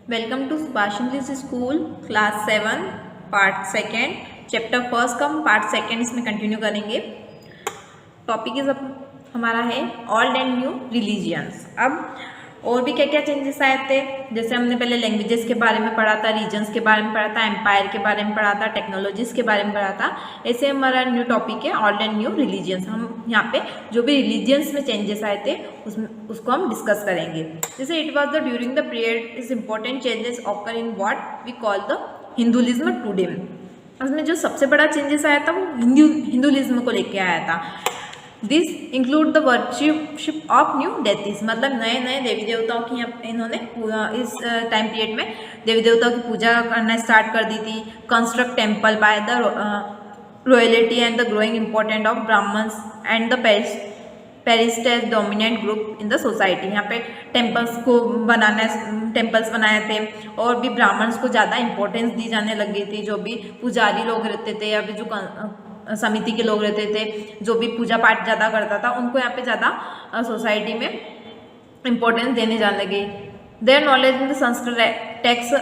Welcome to Subhash English school class 7 part second chapter first का हम part second इसमें continue करेंगे। टॉपिक इज हमारा है ओल्ड एंड न्यू रिलीजियंस। अब और भी क्या क्या चेंजेस आए थे, जैसे हमने पहले लैंग्वेजेस के बारे में पढ़ा था, रीजन्स के बारे में पढ़ा था, एम्पायर के बारे में पढ़ा था, टेक्नोलॉजीज के बारे में पढ़ा था। ऐसे हमारा न्यू टॉपिक है ओल्ड एंड न्यू रिलीजियंस। हम यहाँ पे जो भी रिलीजियंस में चेंजेस आए थे उसको हम डिस्कस करेंगे। जैसे it was the during the period is important changes occur in what we call the Hinduism today. उसमें जो सबसे बड़ा चेंजेस आया था वो हिंदुइज्म को लेके आया था। This include the worship of new deities, मतलब नए नए देवी देवताओं की इन्होंने इस टाइम पीरियड में देवी देवताओं की पूजा करना स्टार्ट कर दी थी। Construct temple by the royalty and the growing important of Brahmans and the priest as dominant group in the society. यहाँ पे टेम्पल्स बनाए थे और भी ब्राह्मण्स को ज़्यादा इंपॉर्टेंस दी जाने लग गई थी। जो भी पुजारी लोग रहते थे या फिर जो समिति के लोग रहते थे, जो भी पूजा पाठ ज़्यादा करता था, उनको यहाँ पे ज़्यादा सोसाइटी में इम्पोर्टेंस देने जाने लगे। Their knowledge in the Sanskrit text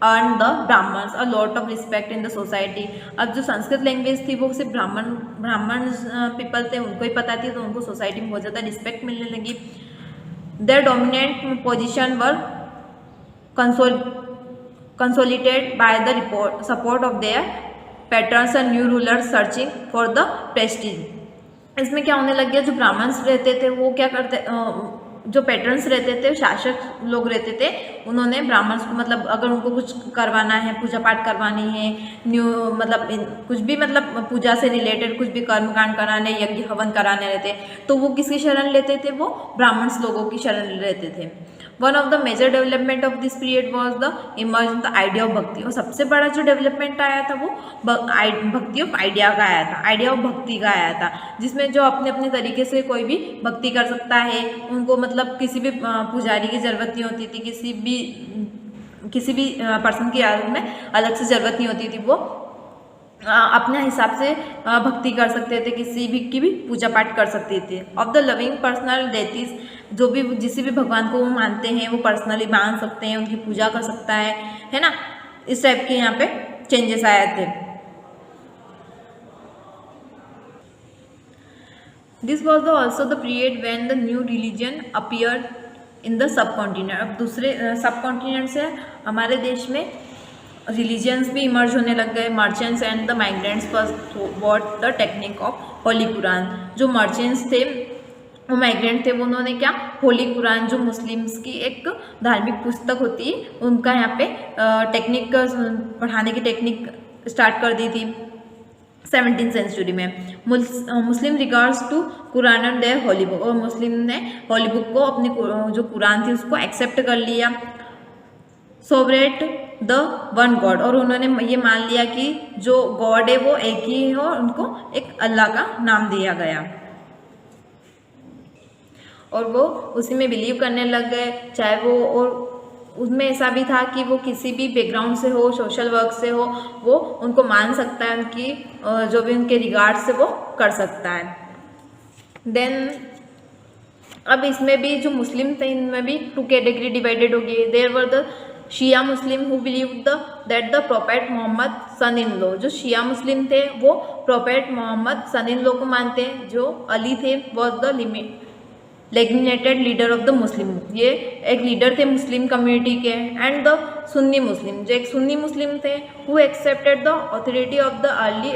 earn the Brahmans a lot of respect in the society. अब जो संस्कृत लैंग्वेज थी वो सिर्फ ब्राह्मण पीपल थे, उनको ही पता थी, तो उनको सोसाइटी में बहुत ज़्यादा रिस्पेक्ट मिलने लगी। Their dominant position were consolidated by the support of their patterns and new rulers searching for the prestige. इसमें क्या होने लग गया, जो ब्राह्मण्स रहते थे वो क्या करते, जो पैटर्न्स रहते थे, शासक लोग रहते थे, उन्होंने ब्राह्मण्स को मतलब अगर उनको कुछ करवाना है, पूजा पाठ करवानी है, न्यू मतलब कुछ भी मतलब पूजा से रिलेटेड कुछ भी कर्मकांड कराने, यज्ञ हवन कराने रहते, तो वो किसकी शरण लेते थे, वो ब्राह्मण्स लोगों की शरण लेते थे। One of the major development of this period was the emerge the idea of bhakti. और सबसे बड़ा जो डेवलपमेंट आया था वो भक्ति ऑफ आइडिया का आया था, आइडिया ऑफ भक्ति का आया था, जिसमें जो अपने अपने तरीके से कोई भी भक्ति कर सकता है। उनको मतलब किसी भी पुजारी की ज़रूरत नहीं होती थी, किसी भी पर्सन की याद में अलग से ज़रूरत नहीं होती थी। वो अपने हिसाब से भक्ति कर सकते थे, किसी भी की भी पूजा पाठ कर सकते थे। Of the loving personal deities, जो भी जिस भी भगवान को वो मानते हैं वो पर्सनली मान सकते हैं, उनकी पूजा कर सकता है ना। इस टाइप के यहाँ पे चेंजेस आए थे। This was the also the period when the new religion appear in the sub continent. अब दूसरे सब कॉन्टिनेंट से हमारे देश में रिलीजियंस भी इमर्ज होने लग गए। Merchants and the migrants first what the technique of Holi Quran. जो मर्चेंट्स थे, वो माइग्रेंट थे, वो उन्होंने क्या होली कुरान, जो मुस्लिम्स की एक धार्मिक पुस्तक होती है, उनका यहाँ पे टेक्निक पढ़ाने की टेक्निक स्टार्ट कर दी थी 17th सेंचुरी में। Muslim regards to Quran and their holy book, और मुस्लिम ने होली बुक को अपनी जो कुरान थी उसको एक्सेप्ट कर लिया। सोवरेट द वन गॉड, और उन्होंने ये मान लिया कि जो गॉड है वो एक ही है और उनको एक अल्लाह का नाम दिया गया और वो उसी में बिलीव करने लग गए। चाहे वो, और उसमें ऐसा भी था कि वो किसी भी बैकग्राउंड से हो, सोशल वर्क से हो, वो उनको मान सकता है, उनकी जो भी उनके रिगार्ड से वो कर सकता है। देन अब इसमें भी जो मुस्लिम थे, इनमें भी 2 कैटेगरी डिवाइडेड हो गई। There were the Shia Muslim who believe that the Prophet Mohammad son in law. जो शिया मुस्लिम थे वो Prophet Mohammad son in law को मानते हैं। जो अली थे was the legitimated leader of the Muslim, ये एक लीडर थे मुस्लिम कम्युनिटी के। एंड द सुन्नी मुस्लिम, जो एक सुन्नी मुस्लिम थे, who accepted the authority of the early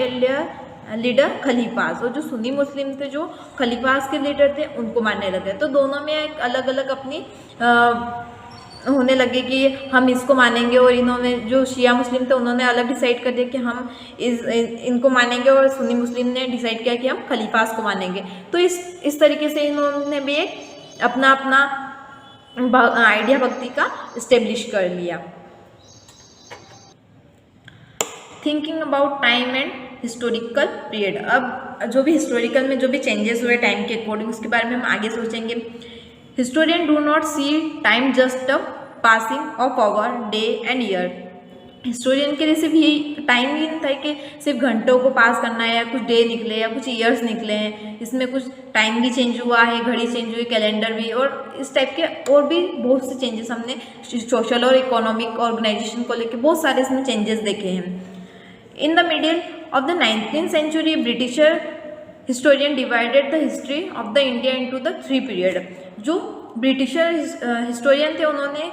leader खलीफास। और जो सुन्नी मुस्लिम थे, जो खलीफास के लीडर थे, उनको मानने लगे। तो दोनों में एक अलग अलग अपनी होने लगे कि हम इसको मानेंगे, और इन्होंने जो शिया मुस्लिम थे उन्होंने अलग डिसाइड कर दिया कि हम इनको मानेंगे, और सुन्नी मुस्लिम ने डिसाइड किया कि हम खलीफास को मानेंगे। तो इस तरीके से इन्होंने भी एक अपना आइडिया भक्ति का इस्टेब्लिश कर लिया। Thinking about time and historical period. अब जो भी हिस्टोरिकल में जो भी चेंजेस हुए टाइम के अकॉर्डिंग, उसके बारे में हम आगे सोचेंगे। Historian do not see time just a passing of hour, day and year, historian के लिए सिर्फ यही टाइम ही नहीं था कि सिर्फ घंटों को पास करना है या कुछ डे निकले या कुछ ईयर्स निकले हैं, इसमें कुछ टाइम भी चेंज हुआ है, घड़ी चेंज हुई, कैलेंडर भी, और इस टाइप के और भी बहुत से चेंजेस हमने सोशल और इकोनॉमिक ऑर्गेनाइजेशन को लेकर बहुत सारे इसमें चेंजेस देखे हैं। In the middle of the 19th century, britisher historian divided the history of the India into the 3 period. जो ब्रिटिशर हिस्टोरियन थे उन्होंने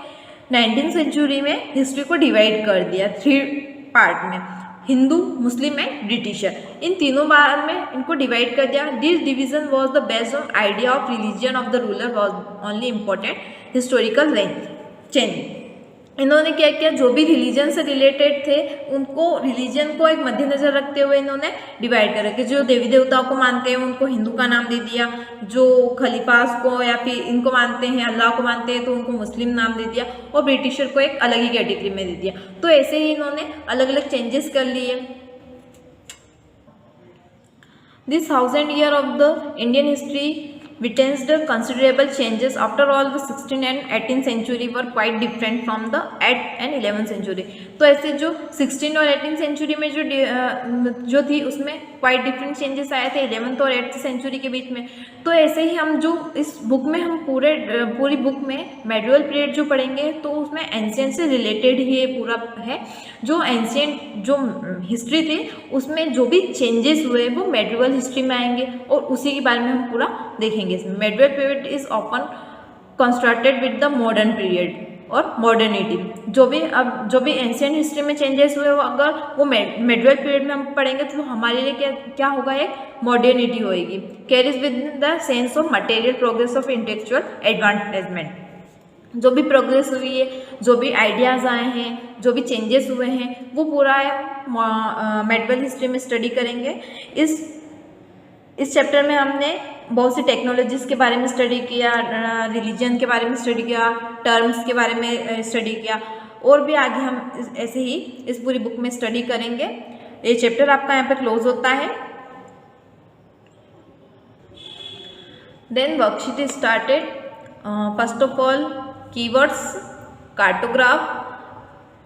19th सेंचुरी में हिस्ट्री को डिवाइड कर दिया 3 पार्ट में, हिंदू, मुस्लिम एंड ब्रिटिशर। इन तीनों बार में इनको डिवाइड कर दिया। This division was the based on idea of religion of the ruler was only important historical change. इन्होंने क्या किया, जो भी रिलीजन से रिलेटेड थे उनको, रिलीजन को एक मद्देनजर रखते हुए इन्होंने डिवाइड करा कि जो देवी देवताओं को मानते हैं उनको हिंदू का नाम दे दिया, जो खलीफास को या फिर इनको मानते हैं, अल्लाह को मानते हैं, तो उनको मुस्लिम नाम दे दिया, और ब्रिटिशर को एक अलग ही कैटेगरी में दे दिया। तो ऐसे ही इन्होंने अलग अलग चेंजेस कर लिए। This 1000 year of the Indian history witnessed considerable changes. After all, the 16th and 18th century were quite different from the 8th and 11th century. तो ऐसे जो 16th और 18th century में जो थी उसमें quite different changes आए थे 11th और 8th century के बीच में। तो ऐसे ही हम जो इस बुक में हम पूरी बुक में मेडिवल पीरियड जो पढ़ेंगे तो उसमें एंशिएंट से रिलेटेड ही ये पूरा है। जो एंशिएंट जो हिस्ट्री थी उसमें जो भी चेंजेस हुए वो मेडिवल हिस्ट्री में आएंगे और उसी के बारे में हम पूरा देखेंगे। इसमें medieval period is often constructed with the modern period और मॉडर्निटी। जो भी एंशिएंट हिस्ट्री में चेंजेस हुए वो अगर वो मेडिवल पीरियड में हम पढ़ेंगे तो हमारे लिए क्या होगा, एक मॉडर्निटी होएगी। Carries with the sense of material progress of intellectual advantagement. जो भी प्रोग्रेस हुई है, जो भी आइडियाज़ आए हैं, जो भी चेंजेस हुए हैं वो पूरा मेडिवल हिस्ट्री में स्टडी करेंगे। इस चैप्टर में हमने बहुत सी टेक्नोलॉजीज़ के बारे में स्टडी किया, रिलीजन के बारे में स्टडी किया, टर्म्स के बारे में स्टडी किया, और भी आगे हम ऐसे ही इस पूरी बुक में स्टडी करेंगे। ये चैप्टर आपका यहाँ पे क्लोज होता है। Then worksheet is started. First of all keywords, cartograph,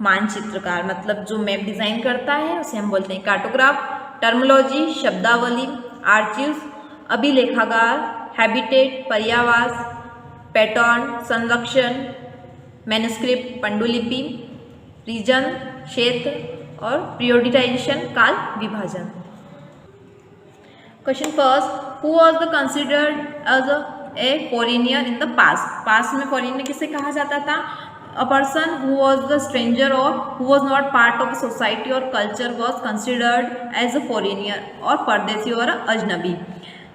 मानचित्रकार मतलब जो मैप डिज़ाइन करता है उसे हम बोलते हैं कार्टोग्राफ। टर्मोलॉजी, शब्दावली, आर्चिव्स, अभिलेखागार, हैबिटेट, पर्यावास, पैटर्न, संरक्षण, मैन्युस्क्रिप्ट, पांडुलिपि, रीजन, क्षेत्र, और प्रियोडिटाइजेशन, काल विभाजन। Question first, who was the considered as a foreigner in the past में फॉरेनियर किसे कहा जाता था? A person who was the stranger और who was not part of society और culture was considered as a foreigner, और परदेसी और अजनबी।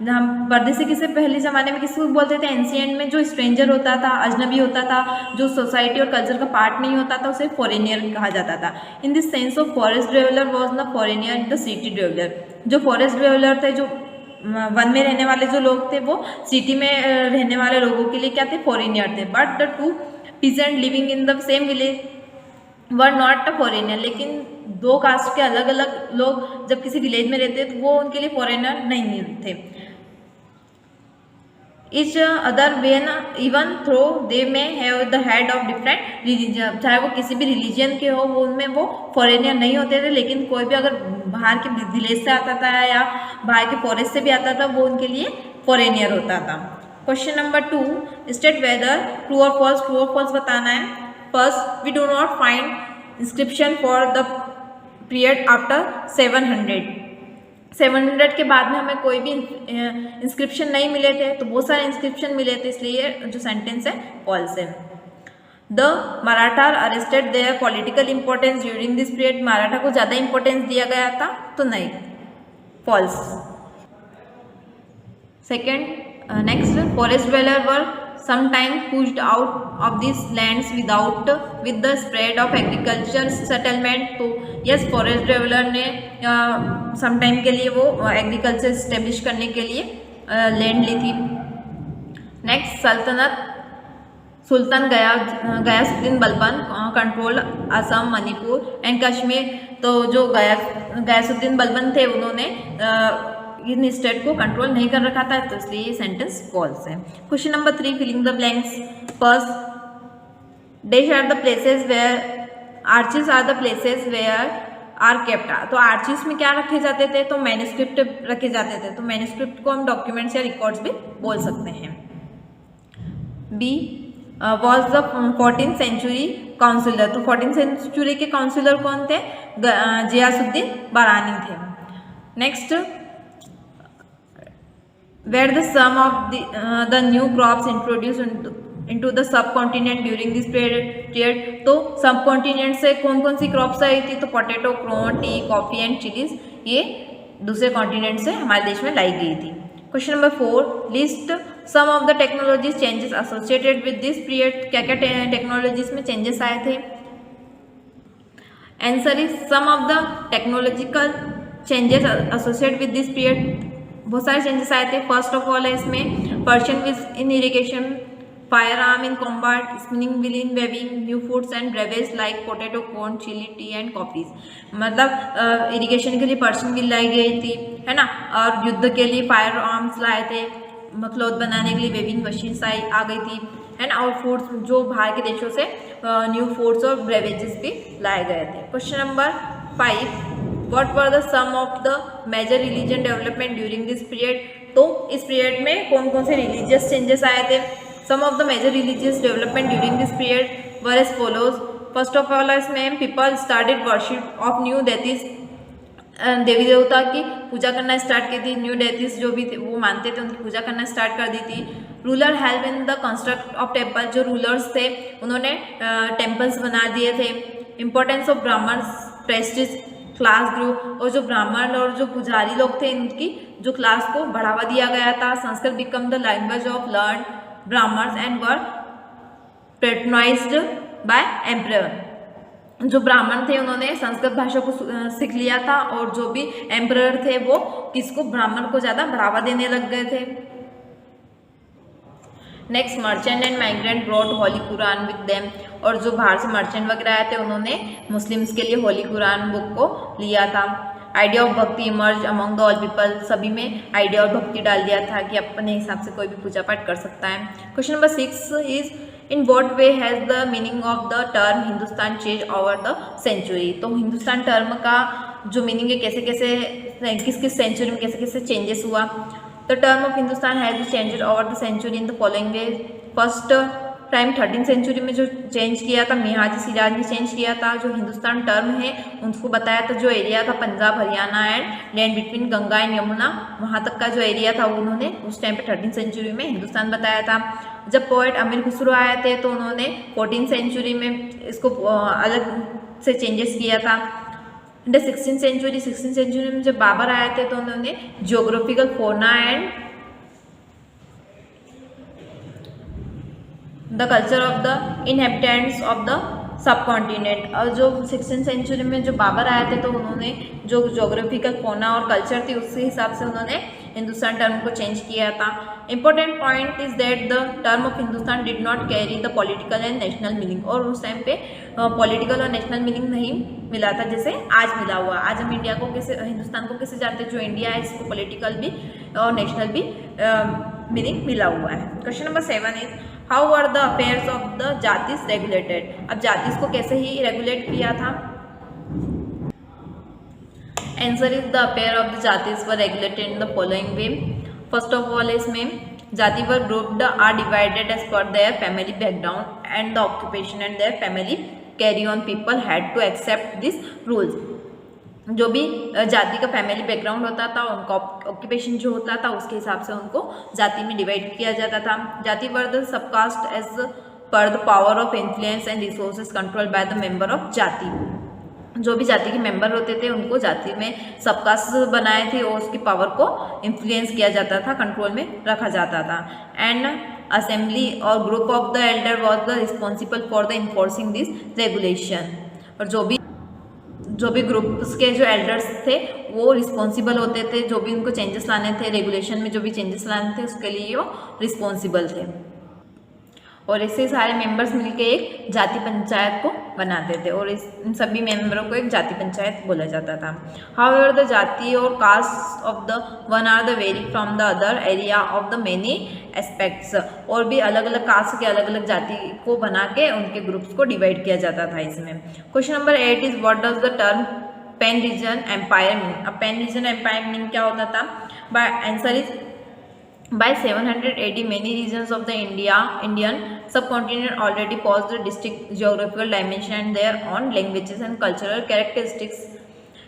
हम परदेसी किसे पहले ज़माने में किसको बोलते थे? एंशिएंट में जो स्ट्रेंजर होता था, अजनबी होता था, जो सोसाइटी और कल्चर का पार्ट नहीं होता था उसे फॉरेनियर कहा जाता था। In this sense of forest traveller was न फॉरेनियर द सिटी ट्रेवलर। जो फॉरेस्ट ट्रेवलर थे, जो वन में रहने वाले जो लोग थे वो सिटी में रहने वाले लोगों के लिए क्या थे? फॉरेनियर थे। But the two peasant living in the same village were not a foreigner. लेकिन दो कास्ट के अलग अलग लोग जब किसी विलेज में रहते तो वो उनके लिए फॉरेनर नहीं थे। Each other when even though they may have the head of different religion. चाहे वो किसी भी रिलीजन के हो, वो उनमें वो फॉरेनियर नहीं होते थे, लेकिन कोई भी अगर बाहर के विलेज से आता था या बाहर के फॉरेस्ट से भी आता था वो उनके लिए फॉरेनियर होता था। Question number 2, state whether true और फॉल्स। ट्रू और फॉल्स बताना है। First, we do not find inscription for the period after 700 के बाद में हमें कोई भी इंस्क्रिप्शन नहीं मिले थे, तो बहुत सारे इंस्क्रिप्शन मिले थे, इसलिए जो सेंटेंस है फॉल्स है। The Maratha arrested their political importance during this period. Maratha को ज़्यादा इंपॉर्टेंस दिया गया था, तो नहीं, false. Second, next, forest dweller were sometimes pushed out of these lands with the spread of agriculture settlement। तो यस, फॉरेस्ट ड्वेलर ने समटाइम के लिए वो एग्रीकल्चर इस्टेब्लिश करने के लिए लैंड ली थी। नेक्स्ट, सल्तनत सुल्तान गयासुद्दीन बलबन कंट्रोल असम, मणिपुर एंड कश्मीर। तो जो गयासुद्दीन बलबन थे उन्होंने इन स्टेट को कंट्रोल नहीं कर रखा था, तो इसलिए ये सेंटेंस फॉल्स है। Question number 3, filling the blanks. First, dash are the places where archives are the places where are kept. तो आर्चीज में क्या रखे जाते थे, तो मैन्युस्क्रिप्ट रखे जाते थे। तो मैन्युस्क्रिप्ट को हम डॉक्यूमेंट्स या रिकॉर्ड्स भी बोल सकते हैं। B was the 14th century counsellor. तो 14th सेंचुरी के काउंसिलर कौन थे, गियासुद्दीन बारानी थे। Next, where the some of the new crops introduce into the subcontinent during this period. तो सब कॉन्टिनेंट से कौन कौन सी क्रॉप्स आई थी, तो potato, corn, T, coffee and chillies, ये दूसरे कॉन्टिनेंट से हमारे देश में लाई गई थी। Question number 4, list some of the technologies changes associated with this period. क्या क्या टेक्नोलॉजीज में चेंजेस आए थे। Answer is some of the technological changes associated with this period. बहुत सारे चेंजेस आए थे। फर्स्ट ऑफ ऑल है इसमें Persian wheel in irrigation, fire arm in combat, spinning wheel in weaving, new foods and beverage like potato, corn, chilli, tea and coffees. मतलब irrigation के लिए Persian wheel लाई गई थी, है ना, और युद्ध के लिए फायर आर्म्स लाए थे, क्लॉथ बनाने के लिए वेविंग मशीन्स आ गई थी, है ना, और फूड्स जो बाहर के देशों से न्यू फूड्स और ब्रेवेजेस भी लाए गए थे। Question number 5, what were the some of the major religion development during this period. तो इस पीरियड में कौन कौन से रिलीजियस चेंजेस आए थे। Some of the major religious development during this period were as follows. First of all इसमें people started worship of new deities, देवी देवता की पूजा करना स्टार्ट की थी। न्यू डेथिस जो भी थे वो मानते थे, उनकी पूजा करना स्टार्ट कर दी थी। Ruler help in the construct of temple, जो रूलर्स थे उन्होंने टेम्पल्स बना दिए थे। Importance of Brahmans, prestige, class group, और जो ब्राह्मण और जो पुजारी लोग थे इनकी जो क्लास को बढ़ावा दिया गया था। Sanskrit became the language of learned Brahmans and were patronised by emperor. जो ब्राह्मण थे उन्होंने संस्कृत भाषा को सीख लिया था, और जो भी एम्परर थे वो किसको, ब्राह्मण को ज़्यादा बढ़ावा देने लग गए थे। Next, merchant and migrant brought Holi Quran with them. और जो बाहर से मर्चेंट वगैरह आए थे उन्होंने मुस्लिम्स के लिए होली कुरान बुक को लिया था। आइडिया ऑफ भक्ति emerge among the all people, सभी में आइडिया और भक्ति डाल दिया था कि अपने हिसाब से कोई भी पूजा पाठ कर सकता है। Question number 6 is in what way has the meaning of the term Hindustan change over the century. तो हिंदुस्तान टर्म का जो मीनिंग है कैसे कैसे किस किस सेंचुरी में कैसे कैसे चेंजेस हुआ। The term of Hindustan has changed over the century in the following way. First time 13th century में जो चेंज किया था मियाजी सिराज ने चेंज किया था। जो हिंदुस्तान टर्म है उनको बताया था, जो एरिया था Punjab, Haryana and land between Ganga and Yamuna, वहाँ तक का जो एरिया था उन्होंने उस टाइम पे 13th सेंचुरी में हिंदुस्तान बताया था। जब पोएट अमीर खुसरो आए थे तो उन्होंने 14th सेंचुरी में इसको अलग से चेंजेस किया था। इन द 16th सेंचुरी में जब बाबर आए थे तो उन्होंने geographical fauna and the culture of the inhabitants of the sub continent. और जो 16th सेंचुरी में जो बाबर आए थे तो उन्होंने जो जोग्राफिकल फौना और कल्चर थी उसके हिसाब से उन्होंने हिंदुस्तान टर्म को चेंज किया था। Important point is that the term of Hindustan did not carry the political and national meaning. और उस टाइम पे पॉलिटिकल और नेशनल मीनिंग नहीं मिला था जैसे आज मिला हुआ। आज हम इंडिया को कैसे, हिंदुस्तान को कैसे जानते हैं, जो इंडिया है इसको पॉलिटिकल भी और नेशनल भी मीनिंग मिला हुआ है। Question number 7 is how are the affairs of the jatis regulated. अब जातिस को कैसे ही रेगुलेट किया था। Answer is the affair of the jatis were regulated in the following way. First of all इसमें jati were grouped or divided as per their family background and the occupation and their family carry on. People had to accept this rules. जो भी जाति का family background होता था, उनका occupation जो होता था उसके हिसाब से उनको जाति में डिवाइड किया जाता था। Jati were the subcaste as per the power of influence and resources control by the member of jati. जो भी जाति के मेंबर होते थे उनको जाति में सबकास्ट बनाए थे और उसकी पावर को इन्फ्लुएंस किया जाता था, कंट्रोल में रखा जाता था। एंड असेंबली और group of the Elder was the responsible for the enforcing this regulation. और जो भी ग्रुप्स के जो एल्डर्स थे वो रिस्पॉन्सिबल होते थे, जो भी उनको चेंजेस लाने थे, रेगुलेशन में जो भी चेंजेस लाने थे उसके लिए वो रिस्पॉन्सिबल थे। और इससे सारे मेंबर्स मिलकर एक जाति पंचायत को बनाते थे और इन सभी मेंबरों को एक जाति पंचायत बोला जाता था। हाउएवर द जाति और caste of the one are the vary from the other area of the many aspects. और भी अलग अलग कास्ट के अलग अलग जाति को बना के उनके ग्रुप्स को डिवाइड किया जाता था इसमें। Question number 8 is what does the term pan region empire mean. अब पैन रीजन एम्पायर मीन क्या होता था? By answer is by 780 many regions of the Indian subcontinent already possess the distinct geographical dimension and their own languages and cultural characteristics।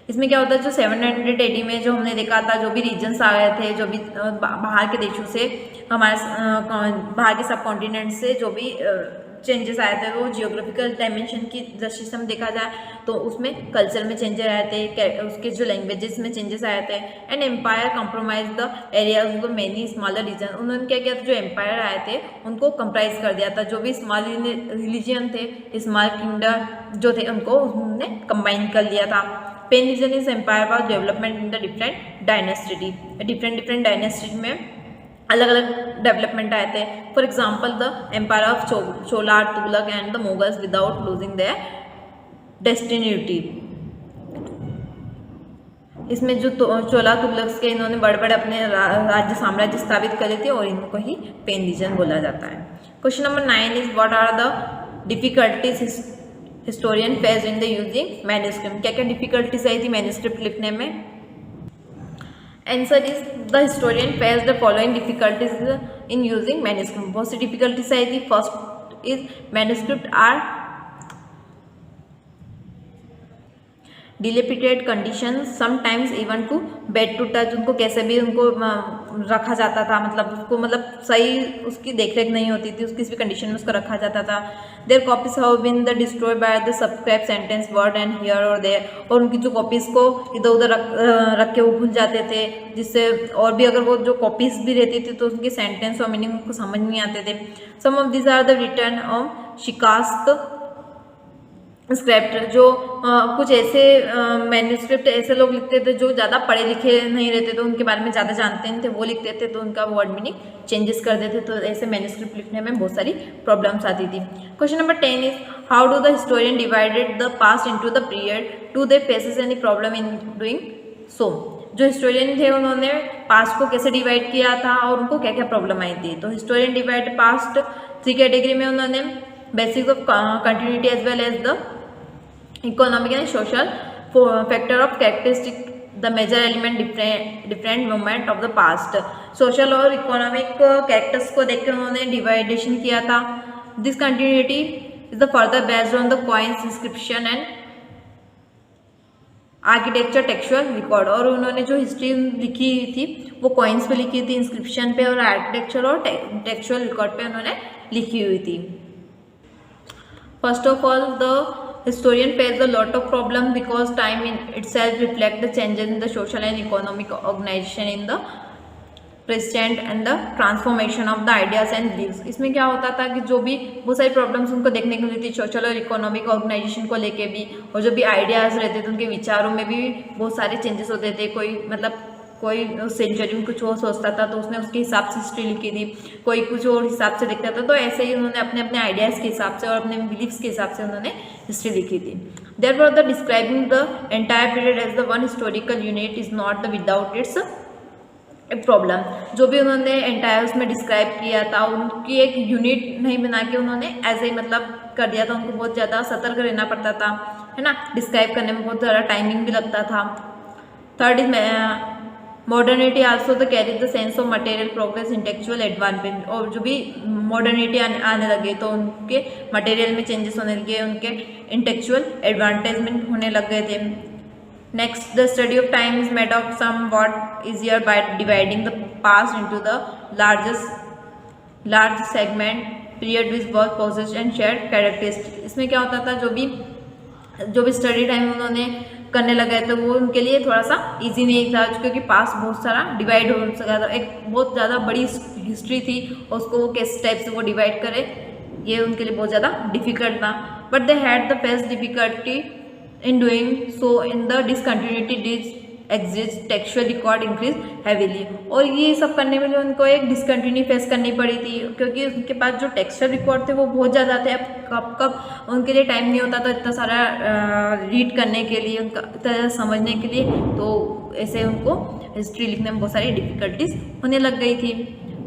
इसमें क्या होता है, जो 780 में जो हमने देखा था, जो भी रीजन्स आ गए थे, जो भी बाहर के देशों से, हमारे बाहर के सब कॉन्टिनेंट से जो भी चेंजेस आए थे, वो जियोग्राफिकल डायमेंशन की दृष्टि से हम देखा जाए तो उसमें कल्चर में चेंजेस आए थे, उसके जो लैंग्वेजेस में चेंजेस आए थे। And empire compromise the areas of the many smaller region. उन्होंने क्या किया था, जो एम्पायर आए थे उनको कंप्राइज कर दिया था, जो भी स्मॉल रिलीजन थे, स्मॉल किंगडम जो थे, उनको उन्होंने कंबाइन कर लिया था। Pan region is empire for development in the different dynasty. Different dynasty में अलग अलग डेवलपमेंट आए थे। For example the empire of Chola, Tughlaq and the Mughals without losing their distinctivity. इसमें जो चोला तुगलक के इन्होंने बड़े बड़े अपने राज्य साम्राज्य स्थापित करे थे और इनको ही पैन रीजन बोला जाता है। Question number 9 is what are the difficulties historian face in the using manuscript. क्या क्या डिफिकल्टीज आई थी मैन्युस्क्रिप्ट लिखने में? Answer is the historian face the following difficulties in using manuscript. बहुत सी डिफिकल्टीज आई थी। First is manuscript are dilapidated condition sometimes even too bad to touch. उनको कैसे भी उनको रखा जाता था, मतलब सही उसकी देखरेख नहीं होती थी, किसी भी कंडीशन में उसको रखा जाता था। There copies have been the destroyed by the subscribe sentence word and here और देयर। और उनकी जो कॉपीज़ को इधर उधर रख के वो भूल जाते थे, जिससे और भी अगर वो जो कॉपीज़ भी रहती थी तो उनके सेंटेंस और मीनिंग उनको समझ नहीं आते थे। Some of this are the return of shikasta script. जो कुछ ऐसे मैन्युस्क्रिप्ट ऐसे लोग लिखते थे जो ज़्यादा पढ़े लिखे नहीं रहते थे, उनके बारे में ज़्यादा जानते नहीं थे, वो लिखते थे तो उनका वर्ड मीनिंग चेंजेस कर देते, तो ऐसे मैन्युस्क्रिप्ट लिखने में बहुत सारी प्रॉब्लम्स आती थी। Question number 10 is how do the historian divided the past into the period to they faces any problem in doing so. जो हिस्टोरियन थे उन्होंने पास्ट को कैसे डिवाइड किया था और उनको क्या क्या प्रॉब्लम आई थी? तो हिस्टोरियन डिवाइड पास्ट 3 कैटेगरी में। उन्होंने basics of continuity as well as the economic and social factor of characteristic the major element different moment of the past. Social और इकोनॉमिक कैरेक्टर्स को देखकर उन्होंने डिवाइडेशन किया था। This continuity is the further based on the coins, inscription and architecture, textual record. और उन्होंने जो history लिखी थी वो कॉइन्स पे लिखी थी, इंस्क्रिप्शन पे और आर्किटेक्चर और टेक्सचुअल रिकॉर्ड पे उन्होंने लिखी हुई थी। First of all the historian faces a lot of problem because time in itself reflect the changes in the social and economic organization in the present and the transformation of the ideas and beliefs। इसमें क्या होता था कि जो भी बहुत सारी problems उनको देखने को मिलती थी, सोशल और इकोनॉमिक ऑर्गेनाइजेशन को लेके भी, और जो भी आइडियाज़ रहते थे उनके विचारों में भी बहुत सारे चेंजेस होते थे। कोई सेंचुरी में कुछ और सोचता था तो उसने उसके हिसाब से हिस्ट्री लिखी थी, कोई कुछ और हिसाब से देखता था, तो ऐसे ही उन्होंने अपने अपने आइडियाज़ के हिसाब से और अपने बिलीफ्स के हिसाब से उन्होंने हिस्ट्री लिखी थी। Therefore the describing the entire period as the one historical unit is not the without its a problem. जो भी उन्होंने एंटायर उसमें डिस्क्राइब किया था उनकी एक यूनिट नहीं बना के उन्होंने ऐसे ही कर दिया था। उनको बहुत ज़्यादा सतर्क रहना पड़ता था, है ना, डिस्क्राइब करने में बहुत ज़्यादा टाइमिंग भी लगता था। Third is modernity also the carry the sense of material progress, intellectual advancement. और जो भी मॉडर्निटी आने लगे तो उनके मटेरियल में चेंजेस होने लगे, उनके इंटेलेक्चुअल एडवांटेजमेंट होने लग गए थे। Next the study of time is made of somewhat easier by dividing the past into the large segment period which was process and shared characteristic. इसमें क्या होता था, जो भी स्टडी टाइम उन्होंने करने लगे थे वो उनके लिए थोड़ा सा इजी नहीं था, क्योंकि पास बहुत सारा डिवाइड हो सका था, एक बहुत ज़्यादा बड़ी हिस्ट्री थी और उसको वो किस टाइप से वो डिवाइड करे ये उनके लिए बहुत ज़्यादा डिफिकल्ट था। But they had the face difficulty in doing so in the discontinuity exist, textual record increase heavily. और ये सब करने में उनको एक डिसकंटिन्यू फेस करनी पड़ी थी, क्योंकि उनके पास जो टेक्सचुअल रिकॉर्ड थे वो बहुत ज़्यादा थे। अब कब उनके लिए टाइम नहीं होता था इतना सारा रीड करने के लिए, उनका इतना समझने के लिए, तो ऐसे उनको हिस्ट्री लिखने में बहुत सारी डिफ़िकल्टीज होने लग गई थी।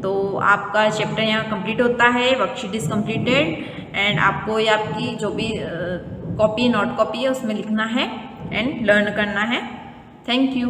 तो आपका चैप्टर यहाँ कंप्लीट होता है, वर्कशीट इज़ कंप्लीटेड एंड आपको ये आपकी जो भी कॉपी नोट कॉपी है उसमें लिखना है एंड लर्न करना है। Thank you.